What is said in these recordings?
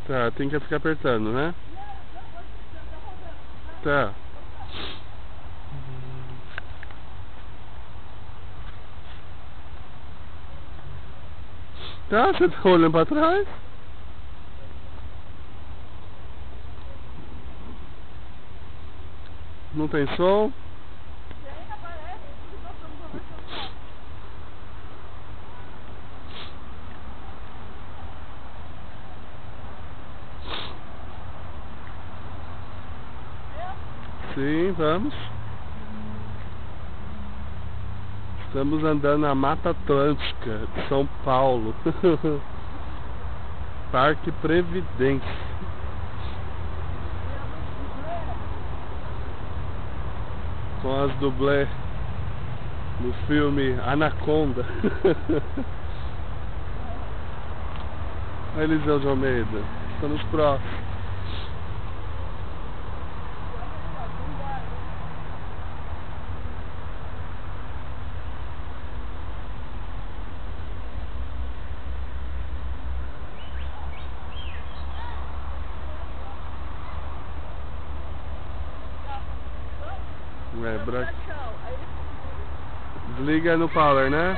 Tá, tem que ficar apertando, né? Tá. Tá, você tá olhando pra trás? Não tem som? Sim, vamos. Estamos andando na Mata Atlântica de São Paulo. Parque Previdência. Com as dublês do filme Anaconda. Eliseu de Almeida. Estamos próximos. Desliga no power, né?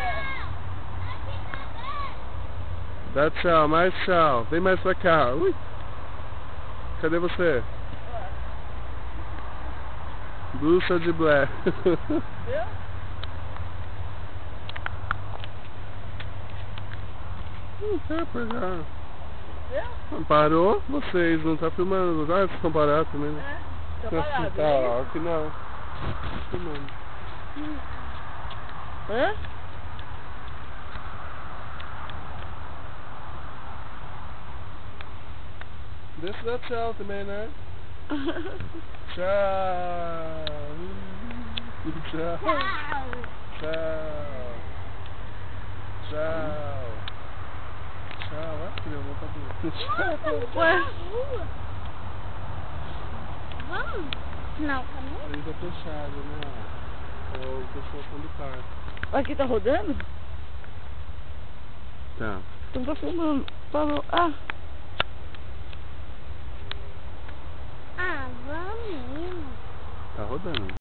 Dá tchau, mais tchau. Vem mais pra cá. Ui. Cadê você? Bruxa de Blair. Não quer pegar. Parou? Vocês não tá filmando. Ah, vocês estão parados também, né? Tá parado. Tá, aqui não. Filmando. Hã? Deixa eu dar tchau também, né? Tchau. Tchau. Tchau. Tchau. Tchau. Ah, filho, eu vou pra Ué? Vamos? Não, caminho? Ele tá fechado, né? É o pessoal do parque. Aqui tá rodando? Tá. Então tá filmando. Falou. Ah. Ah, vamos. Tá rodando.